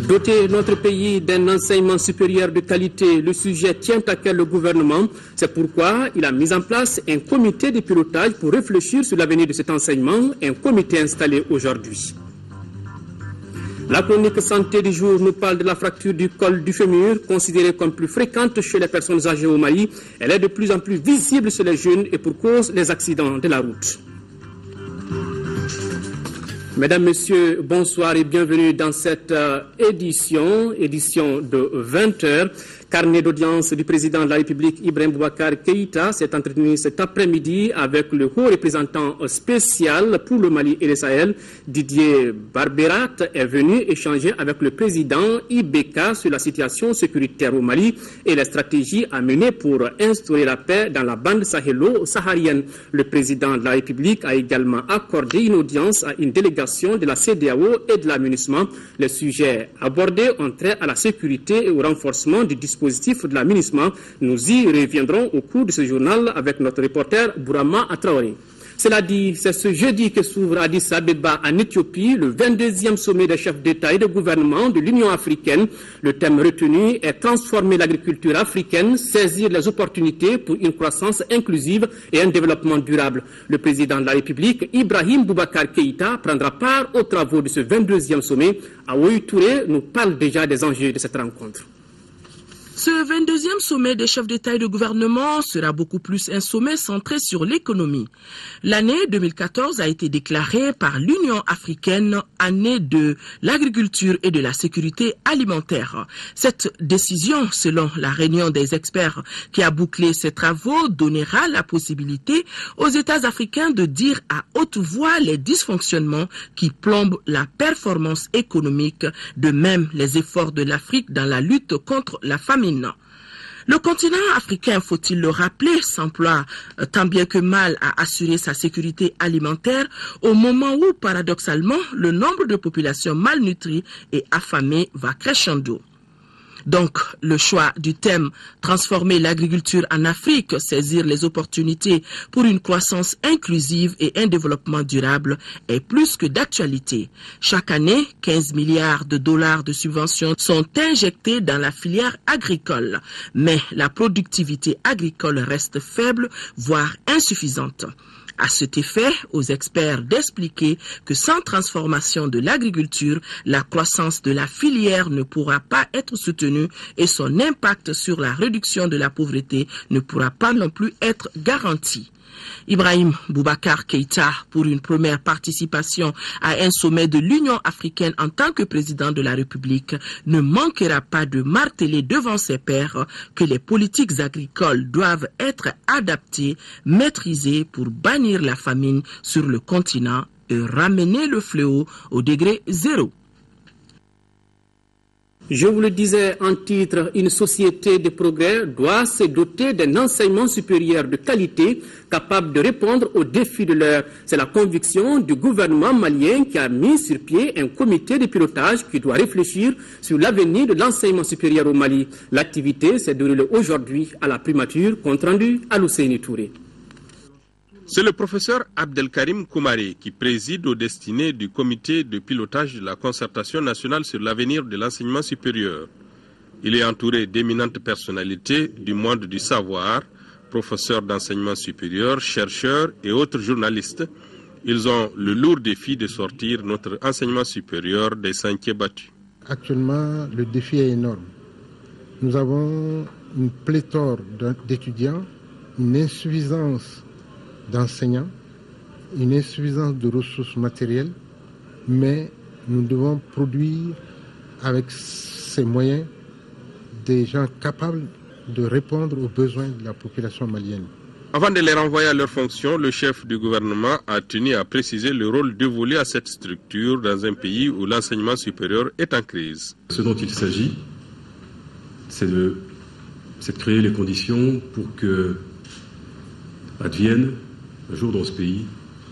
Doter notre pays d'un enseignement supérieur de qualité, le sujet tient à cœur le gouvernement. C'est pourquoi il a mis en place un comité de pilotage pour réfléchir sur l'avenir de cet enseignement, un comité installé aujourd'hui. La chronique santé du jour nous parle de la fracture du col du fémur, considérée comme plus fréquente chez les personnes âgées au Mali. Elle est de plus en plus visible chez les jeunes et pour cause les accidents de la route. Mesdames, Messieurs, bonsoir et bienvenue dans cette édition de 20h. Carnet d'audience du président de la République, Ibrahim Boubacar Keïta, s'est entretenu cet après-midi avec le haut représentant spécial pour le Mali et le Sahel, Didier Barberat, est venu échanger avec le président Ibeka sur la situation sécuritaire au Mali et les stratégies à mener pour instaurer la paix dans la bande sahélo-saharienne. Le président de la République a également accordé une audience à une délégation de la CEDEAO et de l'aménagement. Les sujets abordés ont trait à la sécurité et au renforcement du dispositif de l'aménagement. Nous y reviendrons au cours de ce journal avec notre reporter Bourama Traoré. Cela dit, c'est ce jeudi que s'ouvre à Addis Abeba en Éthiopie le 22e sommet des chefs d'État et de gouvernement de l'Union africaine. Le thème retenu est transformer l'agriculture africaine, saisir les opportunités pour une croissance inclusive et un développement durable. Le président de la République, Ibrahim Boubacar Keïta, prendra part aux travaux de ce 22e sommet. Aouï Touré nous parle déjà des enjeux de cette rencontre. Ce 22e sommet des chefs d'État et de gouvernement sera beaucoup plus un sommet centré sur l'économie. L'année 2014 a été déclarée par l'Union africaine année de l'agriculture et de la sécurité alimentaire. Cette décision, selon la réunion des experts qui a bouclé ces travaux, donnera la possibilité aux États africains de dire à haute voix les dysfonctionnements qui plombent la performance économique, de même les efforts de l'Afrique dans la lutte contre la famine. Le continent africain, faut-il le rappeler, s'emploie tant bien que mal à assurer sa sécurité alimentaire au moment où, paradoxalement, le nombre de populations malnutries et affamées va crescendo. Donc, le choix du thème « Transformer l'agriculture en Afrique, saisir les opportunités pour une croissance inclusive et un développement durable » est plus que d'actualité. Chaque année, 15 milliards de dollars de subventions sont injectés dans la filière agricole. Mais la productivité agricole reste faible, voire insuffisante. À cet effet, aux experts d'expliquer que sans transformation de l'agriculture, la croissance de la filière ne pourra pas être soutenue et son impact sur la réduction de la pauvreté ne pourra pas non plus être garanti. Ibrahim Boubacar Keïta, pour une première participation à un sommet de l'Union africaine en tant que président de la République, ne manquera pas de marteler devant ses pairs que les politiques agricoles doivent être adaptées, maîtrisées pour bannir la famine sur le continent et ramener le fléau au degré zéro. Je vous le disais en titre, une société de progrès doit se doter d'un enseignement supérieur de qualité capable de répondre aux défis de l'heure. C'est la conviction du gouvernement malien qui a mis sur pied un comité de pilotage qui doit réfléchir sur l'avenir de l'enseignement supérieur au Mali. L'activité s'est déroulée aujourd'hui à la primature, compte rendu à Husseini Touré. C'est le professeur Abdelkarim Koumari qui préside aux destinées du comité de pilotage de la concertation nationale sur l'avenir de l'enseignement supérieur. Il est entouré d'éminentes personnalités du monde du savoir, professeurs d'enseignement supérieur, chercheurs et autres journalistes. Ils ont le lourd défi de sortir notre enseignement supérieur des sentiers battus. Actuellement, le défi est énorme. Nous avons une pléthore d'étudiants, une insuffisance d'enseignants, une insuffisance de ressources matérielles, mais nous devons produire avec ces moyens des gens capables de répondre aux besoins de la population malienne. Avant de les renvoyer à leurs fonctions, le chef du gouvernement a tenu à préciser le rôle dévolu à cette structure dans un pays où l'enseignement supérieur est en crise. Ce dont il s'agit, c'est de créer les conditions pour que advienne un jour dans ce pays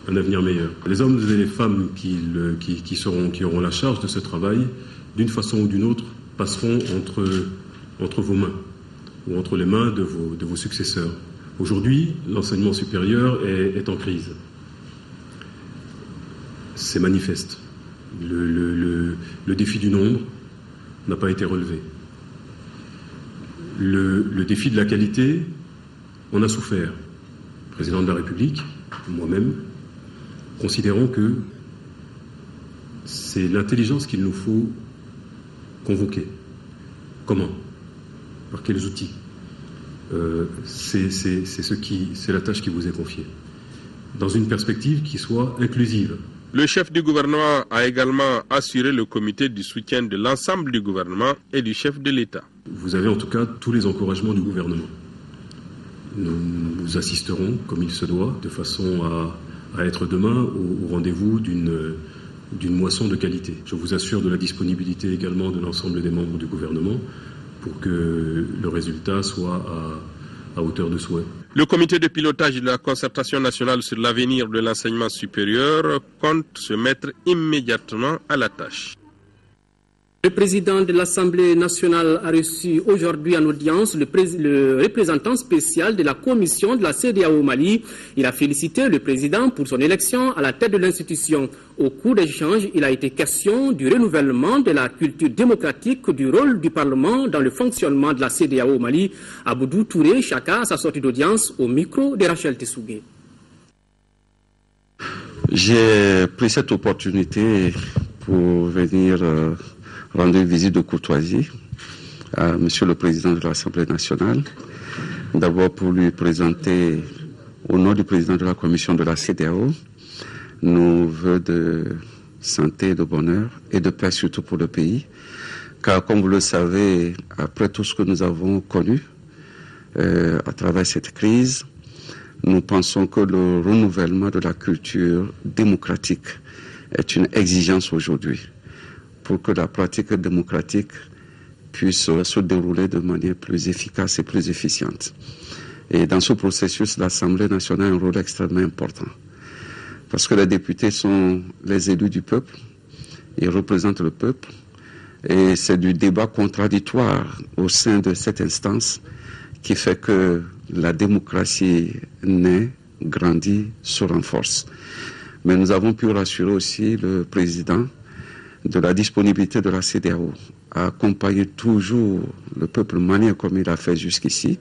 un avenir meilleur. Les hommes et les femmes qui auront la charge de ce travail, d'une façon ou d'une autre, passeront entre vos mains ou entre les mains de vos successeurs. Aujourd'hui, l'enseignement supérieur est en crise. C'est manifeste. Le défi du nombre n'a pas été relevé. Le défi de la qualité, on a souffert. Le président de la République, moi-même, considérons que c'est l'intelligence qu'il nous faut convoquer. Comment? Par quels outils? C'est la tâche qui vous est confiée. Dans une perspective qui soit inclusive. Le chef du gouvernement a également assuré le comité du soutien de l'ensemble du gouvernement et du chef de l'État. Vous avez en tout cas tous les encouragements du gouvernement. Nous assisterons, comme il se doit, de façon à être demain au rendez-vous d'une moisson de qualité. Je vous assure de la disponibilité également de l'ensemble des membres du gouvernement pour que le résultat soit à hauteur de souhait. Le comité de pilotage de la concertation nationale sur l'avenir de l'enseignement supérieur compte se mettre immédiatement à la tâche. Le président de l'Assemblée nationale a reçu aujourd'hui en audience le représentant spécial de la commission de la CEDEAO au Mali. Il a félicité le président pour son élection à la tête de l'institution. Au cours des échanges, il a été question du renouvellement de la culture démocratique, du rôle du Parlement dans le fonctionnement de la CEDEAO au Mali. Aboudou Touré, Chaka, à sa sortie d'audience au micro de Rachel Tessougué. J'ai pris cette opportunité pour venir rendre une visite de courtoisie à Monsieur le Président de l'Assemblée nationale. D'abord pour lui présenter, au nom du Président de la Commission de la CEDEAO, nos vœux de santé, de bonheur et de paix surtout pour le pays. Car comme vous le savez, après tout ce que nous avons connu à travers cette crise, nous pensons que le renouvellement de la culture démocratique est une exigence aujourd'hui, pour que la pratique démocratique puisse se dérouler de manière plus efficace et plus efficiente. Et dans ce processus, l'Assemblée nationale a un rôle extrêmement important. Parce que les députés sont les élus du peuple, ils représentent le peuple, et c'est du débat contradictoire au sein de cette instance qui fait que la démocratie naît, grandit, se renforce. Mais nous avons pu rassurer aussi le président de la disponibilité de la CEDEAO à accompagner toujours le peuple malien comme il a fait jusqu'ici.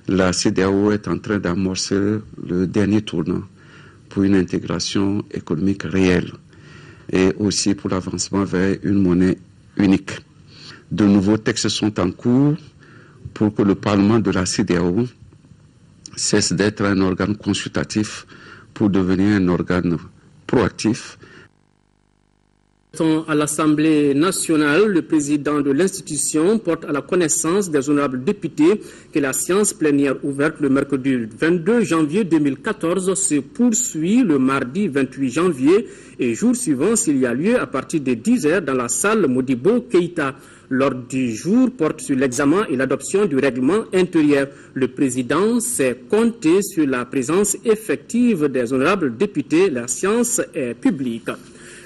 La CEDEAO est en train d'amorcer le dernier tournant pour une intégration économique réelle et aussi pour l'avancement vers une monnaie unique. De nouveaux textes sont en cours pour que le Parlement de la CEDEAO cesse d'être un organe consultatif pour devenir un organe proactif. À l'Assemblée nationale, le président de l'institution porte à la connaissance des honorables députés que la séance plénière ouverte le mercredi 22 janvier 2014 se poursuit le mardi 28 janvier et jour suivant s'il y a lieu à partir de 10h dans la salle Modibo Keïta. L'ordre du jour porte sur l'examen et l'adoption du règlement intérieur. Le président s'est compté sur la présence effective des honorables députés. La séance est publique.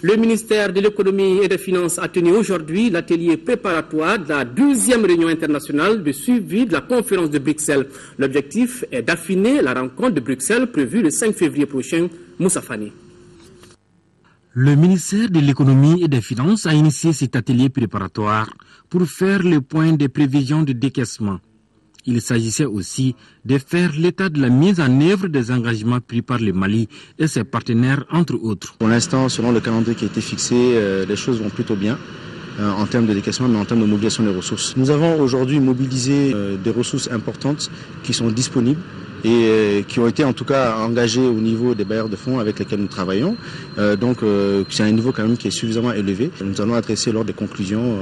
Le ministère de l'économie et des finances a tenu aujourd'hui l'atelier préparatoire de la 12e réunion internationale de suivi de la conférence de Bruxelles. L'objectif est d'affiner la rencontre de Bruxelles prévue le 5 février prochain. Moussa Fani. Le ministère de l'économie et des finances a initié cet atelier préparatoire pour faire le point des prévisions de décaissement. Il s'agissait aussi de faire l'état de la mise en œuvre des engagements pris par le Mali et ses partenaires, entre autres. Pour l'instant, selon le calendrier qui a été fixé, les choses vont plutôt bien en termes de décaissement, mais en termes de mobilisation des ressources. Nous avons aujourd'hui mobilisé des ressources importantes qui sont disponibles et qui ont été en tout cas engagées au niveau des bailleurs de fonds avec lesquels nous travaillons. Donc c'est un niveau quand même qui est suffisamment élevé. Nous allons adresser lors des conclusions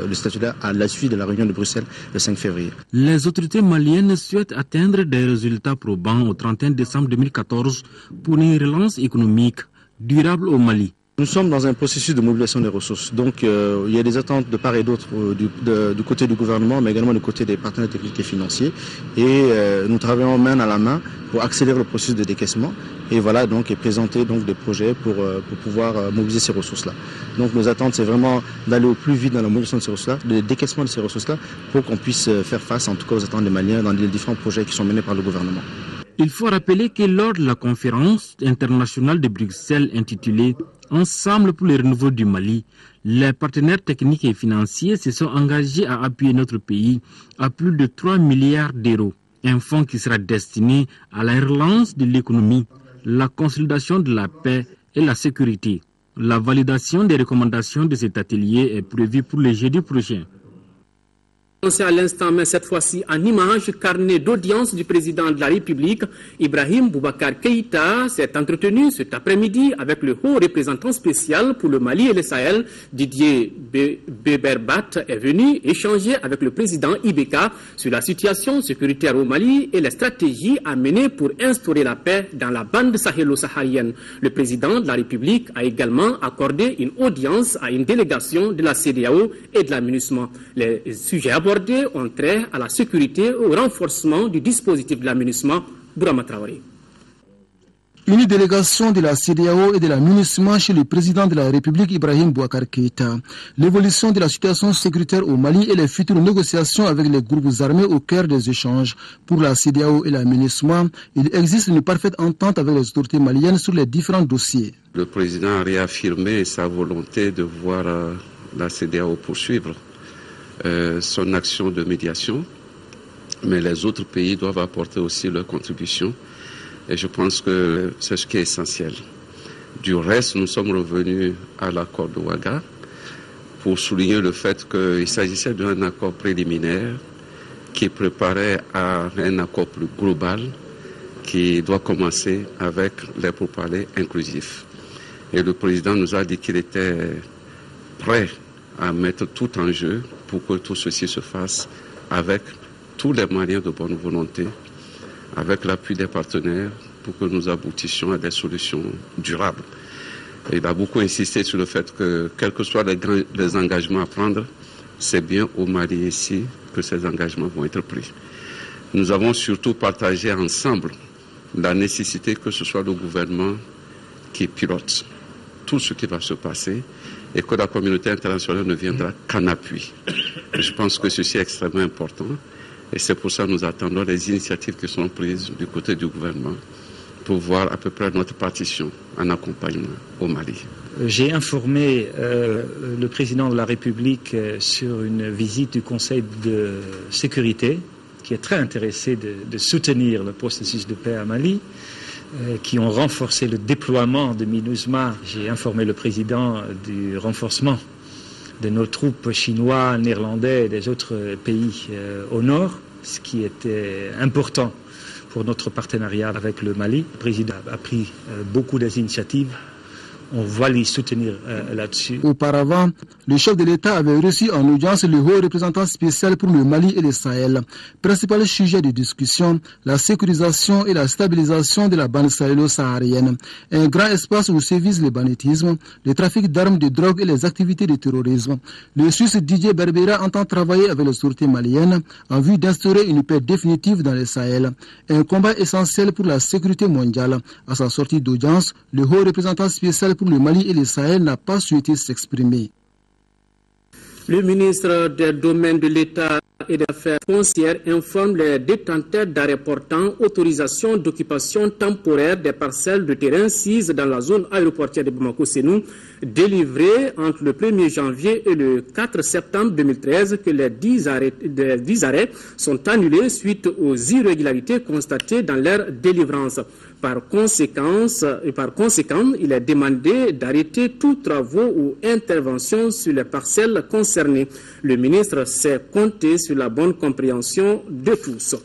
le statut-là à la suite de la réunion de Bruxelles le 5 février. Les autorités maliennes souhaitent atteindre des résultats probants au 31 décembre 2014 pour une relance économique durable au Mali. Nous sommes dans un processus de mobilisation des ressources. Donc il y a des attentes de part et d'autre du côté du gouvernement, mais également du côté des partenaires techniques et financiers. Et nous travaillons main à la main pour accélérer le processus de décaissement et voilà donc et présenter donc des projets pour pouvoir mobiliser ces ressources-là. Donc nos attentes c'est vraiment d'aller au plus vite dans la mobilisation de ces ressources-là, le décaissement de ces ressources-là pour qu'on puisse faire face en tout cas aux attentes des Maliens dans les différents projets qui sont menés par le gouvernement. Il faut rappeler que lors de la conférence internationale de Bruxelles intitulée « Ensemble pour le renouveau du Mali », les partenaires techniques et financiers se sont engagés à appuyer notre pays à plus de 3 milliards d'euros. Un fonds qui sera destiné à la relance de l'économie, la consolidation de la paix et la sécurité. La validation des recommandations de cet atelier est prévue pour le jeudi prochain. Annoncé à l'instant, mais cette fois-ci en image, carnet d'audience du président de la République, Ibrahim Boubacar Keïta, s'est entretenu cet après-midi avec le haut représentant spécial pour le Mali et le Sahel, Didier Beberbat, est venu échanger avec le président Ibeka sur la situation sécuritaire au Mali et les stratégies à mener pour instaurer la paix dans la bande sahélo-saharienne. Le président de la République a également accordé une audience à une délégation de la CEDEAO et de la MINUSMA. Les sujets abordés ont trait à la sécurité et au renforcement du dispositif de la MINUSMA. Bourama Traoré. Une délégation de la CEDEAO et de la MINUSMA chez le président de la République Ibrahim Boubacar Keïta. L'évolution de la situation sécuritaire au Mali et les futures négociations avec les groupes armés au cœur des échanges. Pour la CEDEAO et la MINUSMA, il existe une parfaite entente avec les autorités maliennes sur les différents dossiers. Le président a réaffirmé sa volonté de voir la CEDEAO poursuivre son action de médiation, mais les autres pays doivent apporter aussi leur contribution et je pense que c'est ce qui est essentiel. Du reste, nous sommes revenus à l'accord de Ouaga pour souligner le fait qu'il s'agissait d'un accord préliminaire qui préparait à un accord plus global qui doit commencer avec les pourparlers inclusifs. Et le président nous a dit qu'il était prêt à mettre tout en jeu pour que tout ceci se fasse avec tous les Maliens de bonne volonté, avec l'appui des partenaires pour que nous aboutissions à des solutions durables. Et il a beaucoup insisté sur le fait que, quels que soient les engagements à prendre, c'est bien au Mali ici que ces engagements vont être pris. Nous avons surtout partagé ensemble la nécessité que ce soit le gouvernement qui pilote tout ce qui va se passer et que la communauté internationale ne viendra qu'en appui. Et je pense que ceci est extrêmement important et c'est pour ça que nous attendons les initiatives qui sont prises du côté du gouvernement pour voir à peu près notre partition en accompagnement au Mali. J'ai informé le président de la République sur une visite du Conseil de sécurité qui est très intéressé de soutenir le processus de paix à Mali, qui ont renforcé le déploiement de MINUSMA. J'ai informé le président du renforcement de nos troupes chinois, néerlandais et des autres pays au nord, ce qui était important pour notre partenariat avec le Mali. Le président a pris beaucoup d'initiatives. On va les soutenir là-dessus. Auparavant, le chef de l'État avait reçu en audience le haut représentant spécial pour le Mali et le Sahel. Principal sujet de discussion, la sécurisation et la stabilisation de la bande sahélo-saharienne. Un grand espace où sévissent le banditisme, le trafic d'armes, de drogue et les activités de terrorisme. Le Suisse Didier Berbera entend travailler avec les autorités maliennes en vue d'instaurer une paix définitive dans le Sahel. Un combat essentiel pour la sécurité mondiale. À sa sortie d'audience, le haut représentant spécial pour le Mali et le Sahel n'a pas souhaité s'exprimer. Le ministre des Domaines de l'État et des Affaires foncières informe les détenteurs d'arrêts portant autorisation d'occupation temporaire des parcelles de terrain sises dans la zone aéroportuaire de Bamako-Sénou, délivrées entre le 1er janvier et le 4 septembre 2013, que les 10 arrêts sont annulés suite aux irrégularités constatées dans leur délivrance. Par conséquent, il est demandé d'arrêter tous travaux ou interventions sur les parcelles concernées. Le ministre sait compter sur la bonne compréhension de tous.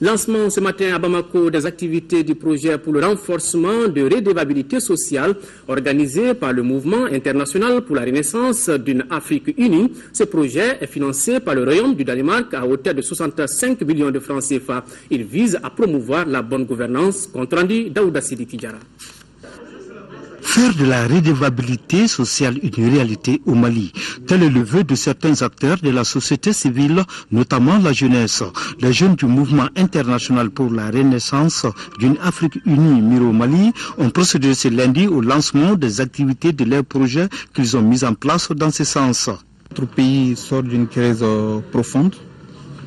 Lancement ce matin à Bamako des activités du projet pour le renforcement de redevabilité sociale organisé par le Mouvement international pour la renaissance d'une Afrique unie. Ce projet est financé par le Royaume du Danemark à hauteur de 65 millions de francs CFA. Il vise à promouvoir la bonne gouvernance. Compte rendu d'Aouda Sidiki Diarra. Faire de la redevabilité sociale une réalité au Mali, tel est le vœu de certains acteurs de la société civile, notamment la jeunesse. Les jeunes du mouvement international pour la renaissance d'une Afrique unie Miro Mali ont procédé ce lundi au lancement des activités de leurs projets qu'ils ont mis en place dans ce sens. Notre pays sort d'une crise profonde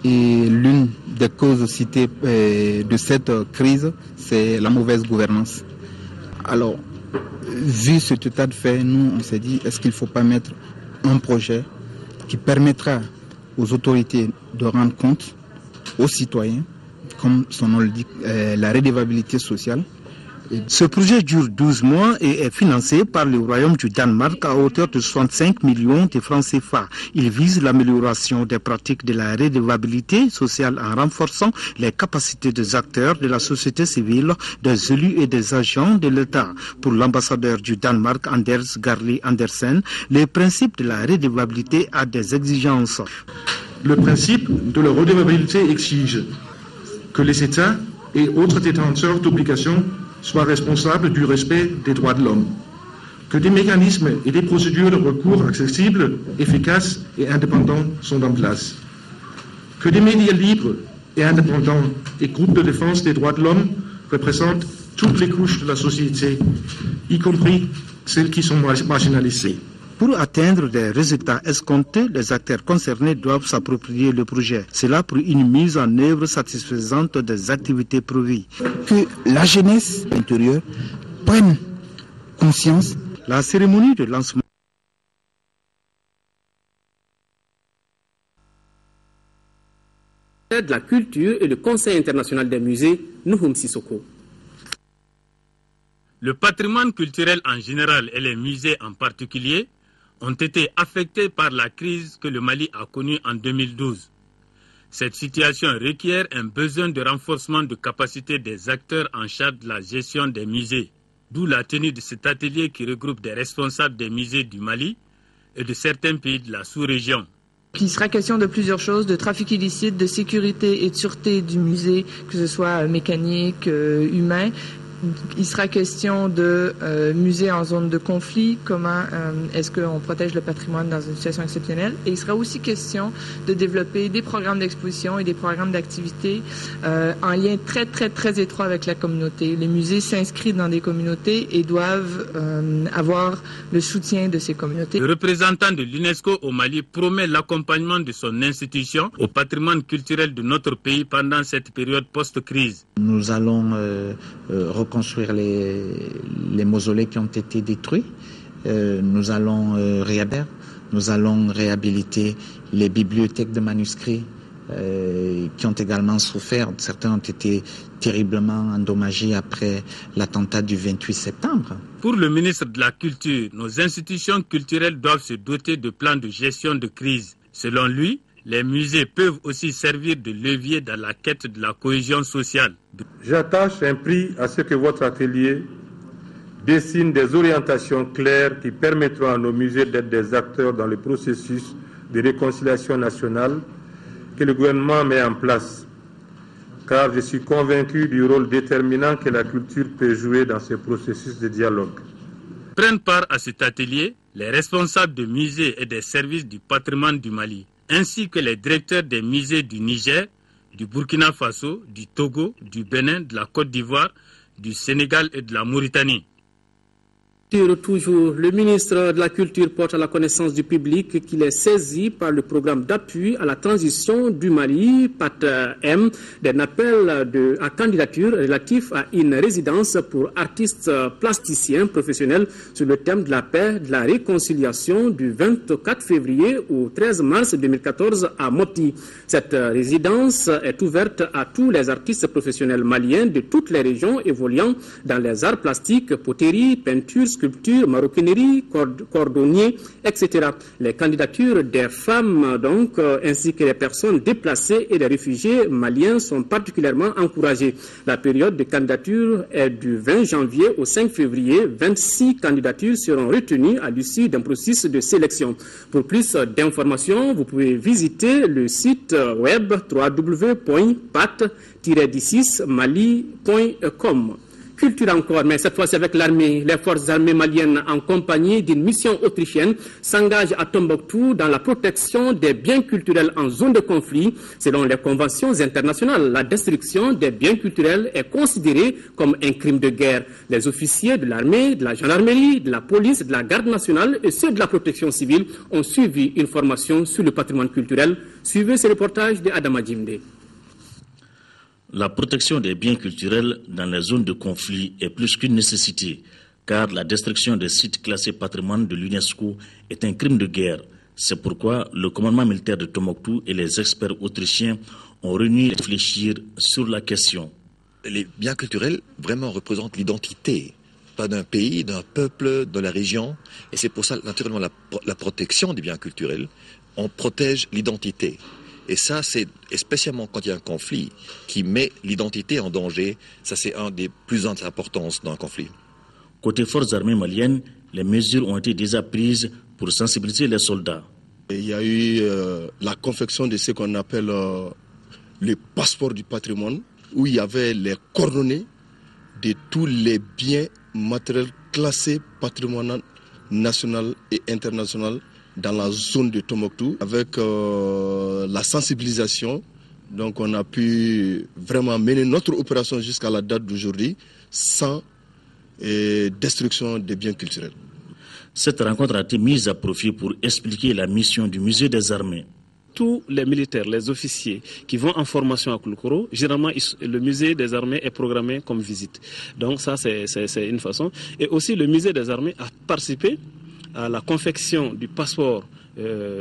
et l'une des causes citées de cette crise, c'est la mauvaise gouvernance. Alors, vu cet état de fait, nous, on s'est dit, est-ce qu'il ne faut pas mettre un projet qui permettra aux autorités de rendre compte aux citoyens, comme son nom le dit, la redevabilité sociale. Ce projet dure 12 mois et est financé par le Royaume du Danemark à hauteur de 65 millions de francs CFA. Il vise l'amélioration des pratiques de la redevabilité sociale en renforçant les capacités des acteurs de la société civile, des élus et des agents de l'État. Pour l'ambassadeur du Danemark, Anders Garli Andersen, le principe de la redevabilité a des exigences. Le principe de la redevabilité exige que les États et autres détenteurs d'obligations soient responsables du respect des droits de l'homme, que des mécanismes et des procédures de recours accessibles, efficaces et indépendants sont en place, que des médias libres et indépendants et groupes de défense des droits de l'homme représentent toutes les couches de la société, y compris celles qui sont marginalisées. Pour atteindre des résultats escomptés, les acteurs concernés doivent s'approprier le projet. C'est là pour une mise en œuvre satisfaisante des activités prévues. Que la jeunesse intérieure prenne conscience. La cérémonie de lancement de la culture et le Conseil international des musées, Nouhoum Sissoko. Le patrimoine culturel en général et les musées en particulier ont été affectés par la crise que le Mali a connue en 2012. Cette situation requiert un besoin de renforcement de capacité des acteurs en charge de la gestion des musées, d'où la tenue de cet atelier qui regroupe des responsables des musées du Mali et de certains pays de la sous-région. Il sera question de plusieurs choses, de trafic illicite, de sécurité et de sûreté du musée, que ce soit mécanique, humain. Il sera question de musées en zone de conflit, comment est-ce qu'on protège le patrimoine dans une situation exceptionnelle. Et il sera aussi question de développer des programmes d'exposition et des programmes d'activité en lien très étroit avec la communauté. Les musées s'inscrivent dans des communautés et doivent avoir le soutien de ces communautés. Le représentant de l'UNESCO au Mali promet l'accompagnement de son institution au patrimoine culturel de notre pays pendant cette période post-crise. Nous allons reconstruire les mausolées qui ont été détruits. Nous allons réhabiliter les bibliothèques de manuscrits qui ont également souffert. Certains ont été terriblement endommagés après l'attentat du 28 septembre. Pour le ministre de la Culture, nos institutions culturelles doivent se doter de plans de gestion de crise. Selon lui, les musées peuvent aussi servir de levier dans la quête de la cohésion sociale. J'attache un prix à ce que votre atelier dessine des orientations claires qui permettront à nos musées d'être des acteurs dans le processus de réconciliation nationale que le gouvernement met en place. Car je suis convaincu du rôle déterminant que la culture peut jouer dans ce processus de dialogue. Prennent part à cet atelier les responsables de musées et des services du patrimoine du Mali, ainsi que les directeurs des musées du Niger, du Burkina Faso, du Togo, du Bénin, de la Côte d'Ivoire, du Sénégal et de la Mauritanie. Toujours, le ministre de la Culture porte à la connaissance du public qu'il est saisi par le programme d'appui à la transition du Mali, PAT-M, d'un appel à candidature relatif à une résidence pour artistes plasticiens professionnels sur le thème de la paix, de la réconciliation du 24 février au 13 mars 2014 à Mopti. Cette résidence est ouverte à tous les artistes professionnels maliens de toutes les régions évoluant dans les arts plastiques, poterie, peinture, sculpture, maroquinerie, cordonnier, etc. Les candidatures des femmes, donc, ainsi que les personnes déplacées et les réfugiés maliens sont particulièrement encouragées. La période de candidature est du 20 janvier au 5 février. 26 candidatures seront retenues à l'issue d'un processus de sélection. Pour plus d'informations, vous pouvez visiter le site web www.pat-mali.com. culture encore, mais cette fois-ci avec l'armée. Les forces armées maliennes, en compagnie d'une mission autrichienne, s'engagent à Tombouctou dans la protection des biens culturels en zone de conflit. Selon les conventions internationales, la destruction des biens culturels est considérée comme un crime de guerre. Les officiers de l'armée, de la gendarmerie, de la police, de la garde nationale et ceux de la protection civile ont suivi une formation sur le patrimoine culturel. Suivez ce reportage de Adama Djimde. La protection des biens culturels dans les zones de conflit est plus qu'une nécessité, car la destruction des sites classés patrimoine de l'UNESCO est un crime de guerre. C'est pourquoi le commandement militaire de Tombouctou et les experts autrichiens ont réuni à réfléchir sur la question. Les biens culturels vraiment représentent l'identité, pas d'un pays, d'un peuple, de la région. Et c'est pour ça, naturellement, la protection des biens culturels, on protège l'identité. Et ça, c'est spécialement quand il y a un conflit qui met l'identité en danger. Ça, c'est un des plus importances dans un conflit. Côté forces armées maliennes, les mesures ont été déjà prises pour sensibiliser les soldats. Il y a eu la confection de ce qu'on appelle le passeport du patrimoine, où il y avait les coordonnées de tous les biens matériels classés patrimoine national et international dans la zone de Tombouctou. Avec la sensibilisation, donc on a pu vraiment mener notre opération jusqu'à la date d'aujourd'hui sans destruction des biens culturels. Cette rencontre a été mise à profit pour expliquer la mission du musée des armées. Tous les militaires, les officiers qui vont en formation à Koulikoro, généralement le musée des armées est programmé comme visite. Donc ça c'est une façon. Et aussi le musée des armées a participé à la confection du passeport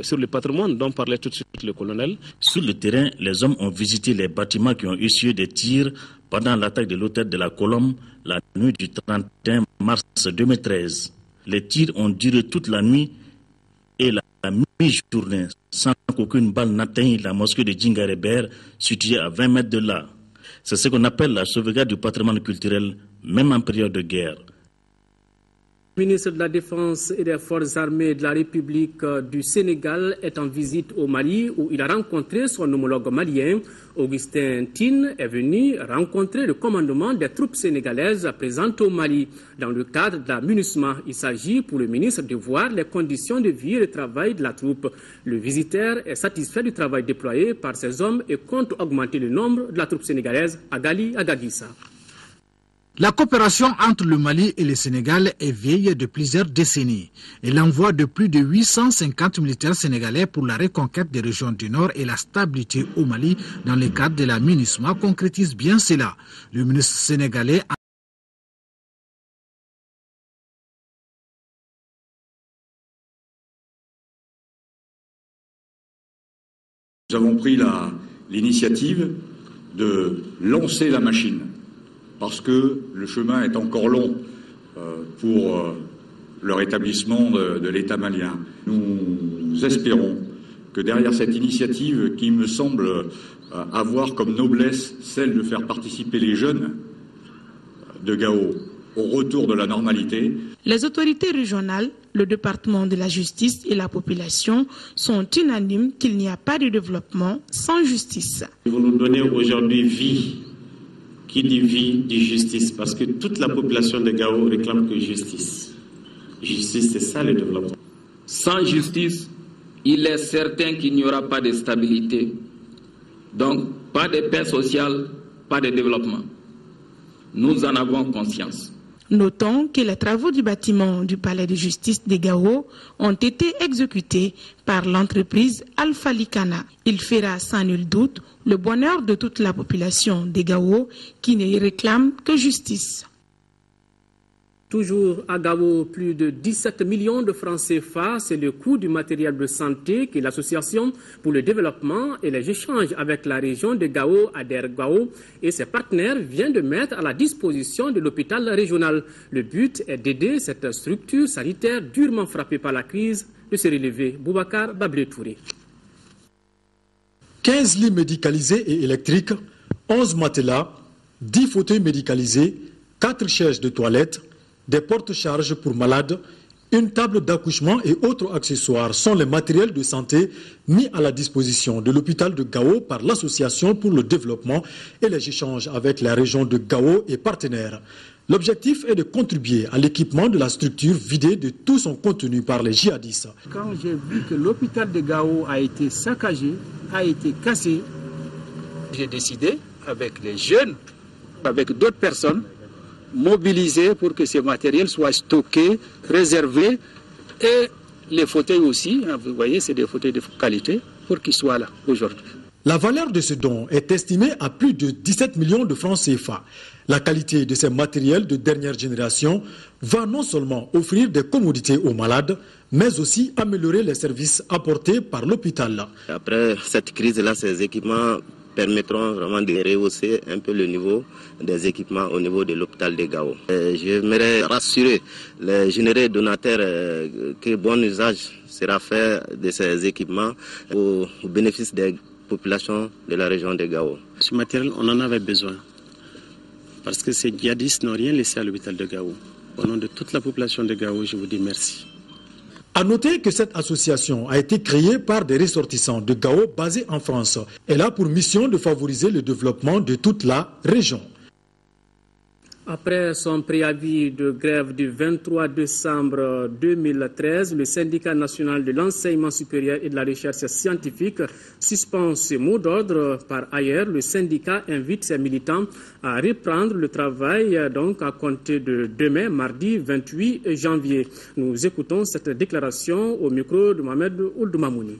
sur le patrimoine dont parlait tout de suite le colonel. Sur le terrain, les hommes ont visité les bâtiments qui ont essuyé des tirs pendant l'attaque de l'hôtel de la Colombe la nuit du 31 mars 2013. Les tirs ont duré toute la nuit et la mi-journée sans qu'aucune balle n'atteigne la mosquée de Djingareber située à 20 mètres de là. C'est ce qu'on appelle la sauvegarde du patrimoine culturel, même en période de guerre. Le ministre de la Défense et des Forces armées de la République du Sénégal est en visite au Mali où il a rencontré son homologue malien. Augustin Tine est venu rencontrer le commandement des troupes sénégalaises présentes au Mali. Dans le cadre de la MINUSMA, il s'agit pour le ministre de voir les conditions de vie et de travail de la troupe. Le visiteur est satisfait du travail déployé par ces hommes et compte augmenter le nombre de la troupe sénégalaise à Gali Agagissa. La coopération entre le Mali et le Sénégal est vieille de plusieurs décennies. Et l'envoi de plus de 850 militaires sénégalais pour la reconquête des régions du Nord et la stabilité au Mali dans le cadre de la MINUSMA concrétise bien cela. Le ministre sénégalais Nous avons pris l'initiative de lancer la machine, parce que le chemin est encore long pour le rétablissement de l'État malien. Nous espérons que derrière cette initiative, qui me semble avoir comme noblesse celle de faire participer les jeunes de Gao au retour de la normalité. Les autorités régionales, le département de la justice et la population sont unanimes qu'il n'y a pas de développement sans justice. Vous nous donnez aujourd'hui vie. Qui dit vie, dit justice, parce que toute la population de Gao réclame que justice. Justice, c'est ça le développement. Sans justice, il est certain qu'il n'y aura pas de stabilité. Donc, pas de paix sociale, pas de développement. Nous en avons conscience. Notons que les travaux du bâtiment du palais de justice de Gao ont été exécutés par l'entreprise Alpha Licana. Il fera sans nul doute le bonheur de toute la population de Gao qui ne réclame que justice. Toujours à Gao, plus de 17 millions de francs CFA, c'est le coût du matériel de santé que l'Association pour le développement et les échanges avec la région de Gao, ADER Gao, et ses partenaires viennent de mettre à la disposition de l'hôpital régional. Le but est d'aider cette structure sanitaire durement frappée par la crise de se relever. Boubacar Bablé-Touré. 15 lits médicalisés et électriques, 11 matelas, 10 fauteuils médicalisés, 4 chaises de toilette, des porte-charges pour malades, une table d'accouchement et autres accessoires sont les matériels de santé mis à la disposition de l'hôpital de Gao par l'Association pour le développement et les échanges avec la région de Gao et partenaires. L'objectif est de contribuer à l'équipement de la structure vidée de tout son contenu par les djihadistes. Quand j'ai vu que l'hôpital de Gao a été saccagé, a été cassé, j'ai décidé, avec les jeunes, avec d'autres personnes, mobiliser pour que ces matériels soient stockés, réservés, et les fauteuils aussi, vous voyez, c'est des fauteuils de qualité, pour qu'ils soient là aujourd'hui. La valeur de ce don est estimée à plus de 17 millions de francs CFA. La qualité de ces matériels de dernière génération va non seulement offrir des commodités aux malades, mais aussi améliorer les services apportés par l'hôpital. Après cette crise-là, ces équipements permettront vraiment de rehausser un peu le niveau des équipements au niveau de l'hôpital de Gao. J'aimerais rassurer les généreux donateurs que bon usage sera fait de ces équipements au bénéfice des populations de la région de Gao. Ce matériel, on en avait besoin. Parce que ces djihadistes n'ont rien laissé à l'hôpital de Gao. Au nom de toute la population de Gao, je vous dis merci. À noter que cette association a été créée par des ressortissants de Gao basés en France. Elle a pour mission de favoriser le développement de toute la région. Après son préavis de grève du 23 décembre 2013, le syndicat national de l'enseignement supérieur et de la recherche scientifique suspend ce mot d'ordre. Par ailleurs, le syndicat invite ses militants à reprendre le travail donc à compter de demain, mardi 28 janvier. Nous écoutons cette déclaration au micro de Mohamed Ould-Mamouni.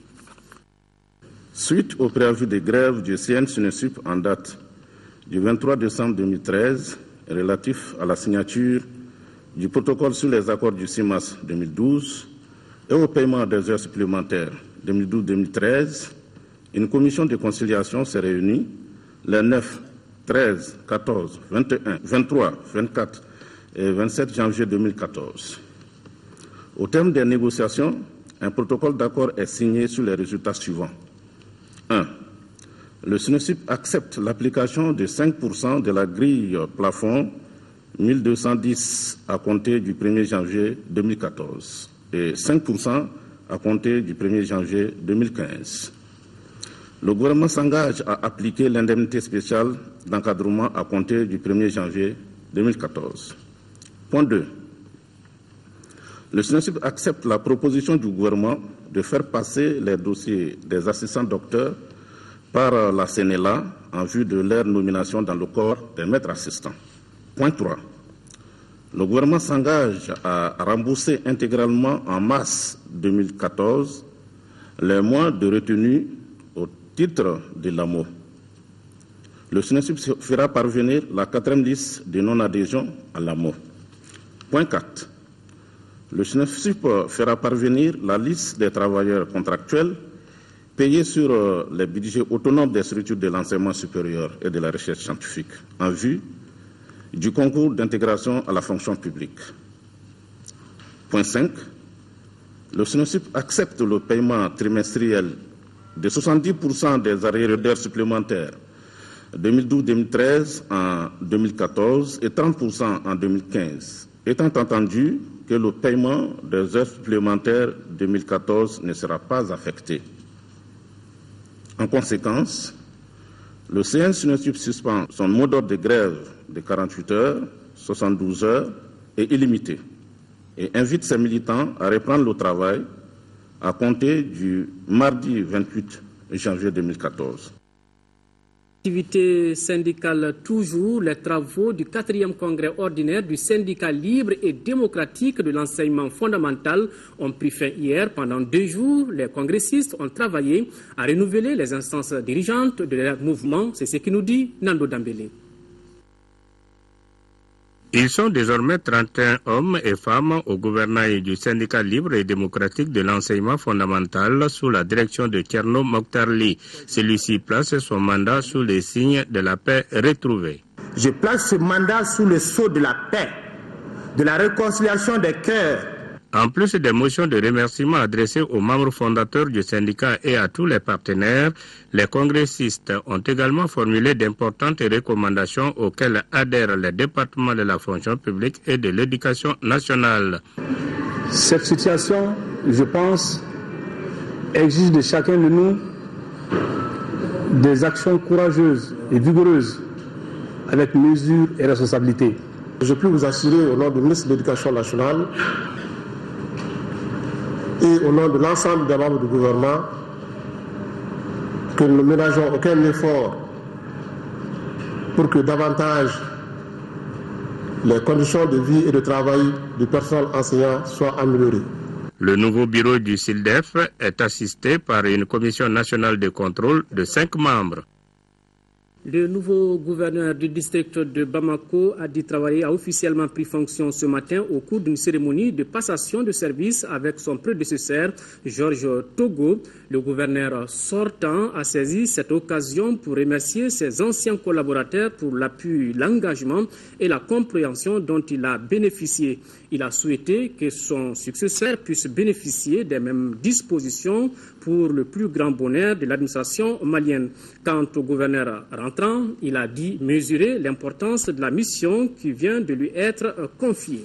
Suite au préavis de grève du CN-SNESUP en date du 23 décembre 2013, relatif à la signature du protocole sur les accords du 6 mars 2012 et au paiement des heures supplémentaires 2012-2013, une commission de conciliation s'est réunie les 9, 13, 14, 21, 23, 24 et 27 janvier 2014. Au terme des négociations, un protocole d'accord est signé sur les résultats suivants. 1. Le SNESUP accepte l'application de 5% de la grille plafond 1210 à compter du 1er janvier 2014 et 5% à compter du 1er janvier 2015. Le gouvernement s'engage à appliquer l'indemnité spéciale d'encadrement à compter du 1er janvier 2014. Point 2. Le SNESUP accepte la proposition du gouvernement de faire passer les dossiers des assistants docteurs par la CNLA en vue de leur nomination dans le corps des maîtres assistants. Point 3. Le gouvernement s'engage à rembourser intégralement en mars 2014 les mois de retenue au titre de l'AMO. Le SNESUP fera parvenir la 4e liste de non-adhésion à l'AMO. Point 4. Le SNESUP fera parvenir la liste des travailleurs contractuels payés sur les budgets autonomes des structures de l'enseignement supérieur et de la recherche scientifique en vue du concours d'intégration à la fonction publique. Point 5. Le SNESUP accepte le paiement trimestriel de 70% des arriérés d'heures supplémentaires 2012-2013 en 2014 et 30% en 2015, étant entendu que le paiement des heures supplémentaires 2014 ne sera pas affecté. En conséquence, le CN-SNESUP suspend son mot d'ordre de grève de 48 heures, 72 heures et illimité et invite ses militants à reprendre le travail à compter du mardi 28 janvier 2014. Activité syndicale toujours, les travaux du 4e congrès ordinaire du syndicat libre et démocratique de l'enseignement fondamental ont pris fin hier. Pendant 2 jours, les congressistes ont travaillé à renouveler les instances dirigeantes de leur mouvement. C'est ce que nous dit Nando Dambélé. Ils sont désormais 31 hommes et femmes au gouvernail du syndicat libre et démocratique de l'enseignement fondamental sous la direction de Thierno Mokhtarli. Celui-ci place son mandat sous les signes de la paix retrouvée. Je place ce mandat sous le sceau de la paix, de la réconciliation des cœurs. En plus des motions de remerciement adressées aux membres fondateurs du syndicat et à tous les partenaires, les congressistes ont également formulé d'importantes recommandations auxquelles adhèrent les départements de la fonction publique et de l'éducation nationale. Cette situation, je pense, exige de chacun de nous des actions courageuses et vigoureuses avec mesure et responsabilité. Je peux vous assurer au nom du ministre de l'Éducation nationale et au nom de l'ensemble des membres du gouvernement que nous ne ménageons aucun effort pour que davantage les conditions de vie et de travail du personnel enseignant soient améliorées. Le nouveau bureau du SILDEF est assisté par une commission nationale de contrôle de 5 membres. Le nouveau gouverneur du district de Bamako, Adi Traoré, a officiellement pris fonction ce matin au cours d'une cérémonie de passation de service avec son prédécesseur, Georges Togo. Le gouverneur sortant a saisi cette occasion pour remercier ses anciens collaborateurs pour l'appui, l'engagement et la compréhension dont il a bénéficié. Il a souhaité que son successeur puisse bénéficier des mêmes dispositions pour le plus grand bonheur de l'administration malienne. Quant au gouverneur rentrant, il a dit mesurer l'importance de la mission qui vient de lui être confiée.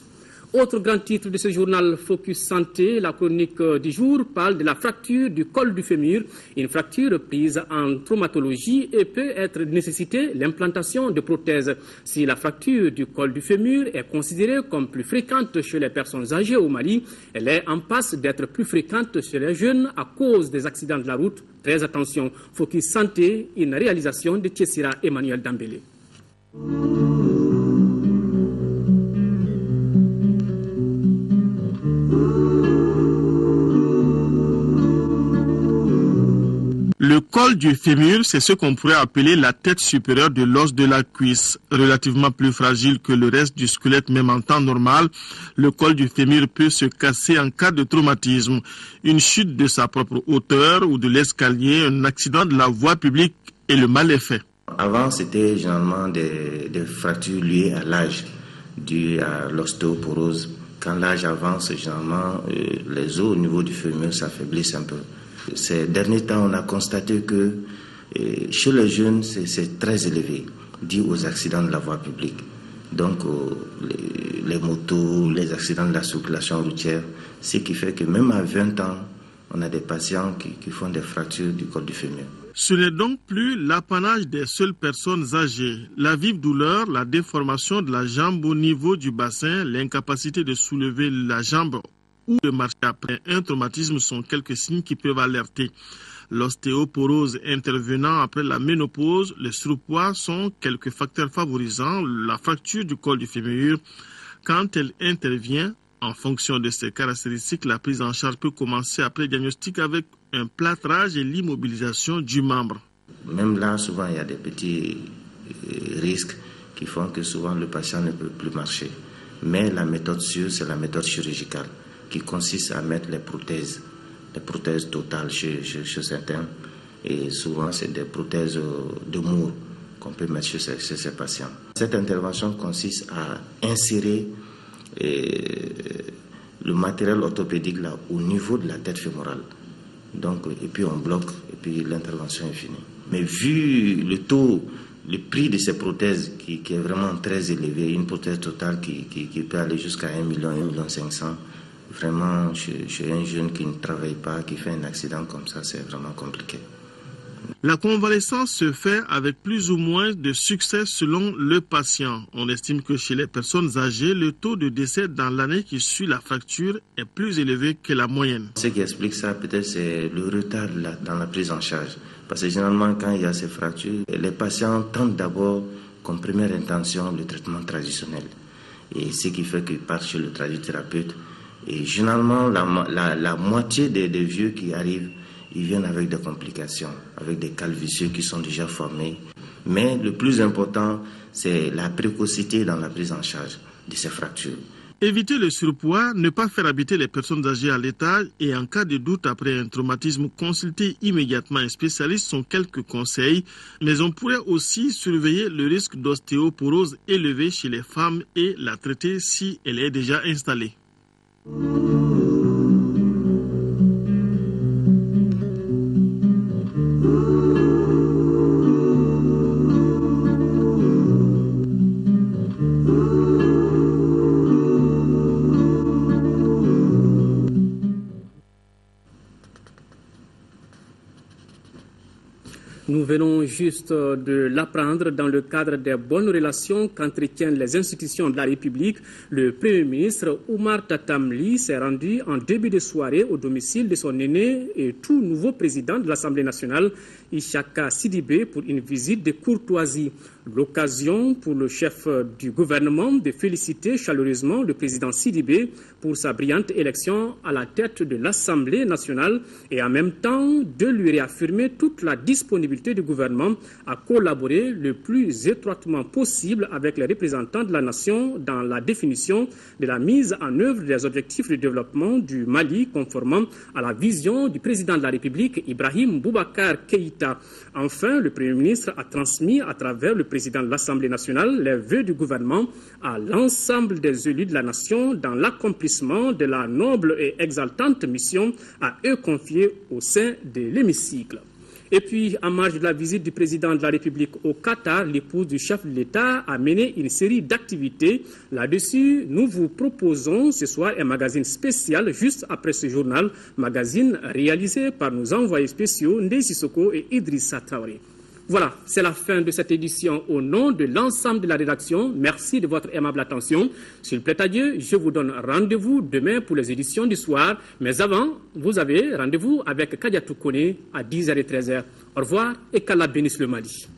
Autre grand titre de ce journal Focus Santé, la chronique du jour parle de la fracture du col du fémur, une fracture prise en traumatologie et peut être nécessiter l'implantation de prothèses. Si la fracture du col du fémur est considérée comme plus fréquente chez les personnes âgées au Mali, elle est en passe d'être plus fréquente chez les jeunes à cause des accidents de la route. Très attention, Focus Santé, une réalisation de Tessira Emmanuel Dambélé. Le col du fémur, c'est ce qu'on pourrait appeler la tête supérieure de l'os de la cuisse. Relativement plus fragile que le reste du squelette, même en temps normal, le col du fémur peut se casser en cas de traumatisme. Une chute de sa propre hauteur ou de l'escalier, un accident de la voie publique et le mal est fait. Avant, c'était généralement des fractures liées à l'âge, dues à l'ostéoporose. Quand l'âge avance, généralement, les os au niveau du fémur s'affaiblissent un peu. Ces derniers temps, on a constaté que chez les jeunes, c'est très élevé, dû aux accidents de la voie publique. Donc, les motos, les accidents de la circulation routière, ce qui fait que même à 20 ans, on a des patients qui font des fractures du col du fémur. Ce n'est donc plus l'apanage des seules personnes âgées. La vive douleur, la déformation de la jambe au niveau du bassin, l'incapacité de soulever la jambe ou de marcher après un traumatisme sont quelques signes qui peuvent alerter. L'ostéoporose intervenant après la ménopause, le surpoids sont quelques facteurs favorisant la fracture du col du fémur. Quand elle intervient, en fonction de ses caractéristiques, la prise en charge peut commencer après diagnostic avec un plâtrage et l'immobilisation du membre. Même là, souvent, il y a des petits risques qui font que souvent le patient ne peut plus marcher. Mais la méthode sûre, c'est la méthode chirurgicale, qui consiste à mettre les prothèses totales chez certains. Et souvent, c'est des prothèses de Moore qu'on peut mettre chez ces patients. Cette intervention consiste à insérer le matériel orthopédique là, au niveau de la tête fémorale. Donc, et puis on bloque, et puis l'intervention est finie. Mais vu le prix de ces prothèses qui est vraiment très élevé, une prothèse totale qui peut aller jusqu'à 1 million, 1,5 million, vraiment, chez un jeune qui ne travaille pas, qui fait un accident comme ça, c'est vraiment compliqué. La convalescence se fait avec plus ou moins de succès selon le patient. On estime que chez les personnes âgées, le taux de décès dans l'année qui suit la fracture est plus élevé que la moyenne. Ce qui explique ça, peut-être, c'est le retard dans la prise en charge. Parce que généralement, quand il y a ces fractures, les patients tentent d'abord, comme première intention, le traitement traditionnel. Et ce qui fait qu'ils partent chez le tradithérapeute. Et généralement, la moitié des vieux qui arrivent, ils viennent avec des complications, avec des calvicieux qui sont déjà formés. Mais le plus important, c'est la précocité dans la prise en charge de ces fractures. Éviter le surpoids, ne pas faire habiter les personnes âgées à l'étage et en cas de doute après un traumatisme, consulter immédiatement un spécialiste sont quelques conseils. Mais on pourrait aussi surveiller le risque d'ostéoporose élevé chez les femmes et la traiter si elle est déjà installée. Nous venons juste de l'apprendre dans le cadre des bonnes relations qu'entretiennent les institutions de la République. Le Premier ministre Oumar Tatamli s'est rendu en début de soirée au domicile de son aîné et tout nouveau président de l'Assemblée nationale, Ishaka Sidibé, pour une visite de courtoisie. L'occasion pour le chef du gouvernement de féliciter chaleureusement le président Sidibé pour sa brillante élection à la tête de l'Assemblée nationale et en même temps de lui réaffirmer toute la disponibilité du gouvernement à collaborer le plus étroitement possible avec les représentants de la nation dans la définition de la mise en œuvre des objectifs de développement du Mali conformément à la vision du président de la République, Ibrahim Boubacar Keïta. Enfin, le Premier ministre a transmis à travers le président de l'Assemblée nationale les vœux du gouvernement à l'ensemble des élus de la nation dans l'accomplissement de la noble et exaltante mission à eux confiée au sein de l'hémicycle. Et puis, en marge de la visite du président de la République au Qatar, l'épouse du chef de l'État a mené une série d'activités. Là-dessus, nous vous proposons ce soir un magazine spécial juste après ce journal, magazine réalisé par nos envoyés spéciaux Ndeye Sissoko et Idrissa Traoré. Voilà, c'est la fin de cette édition. Au nom de l'ensemble de la rédaction, merci de votre aimable attention. S'il plaît à Dieu, je vous donne rendez-vous demain pour les éditions du soir. Mais avant, vous avez rendez-vous avec Kadiatou Kone à 10h et 13h. Au revoir et qu'Allah bénisse le Mali.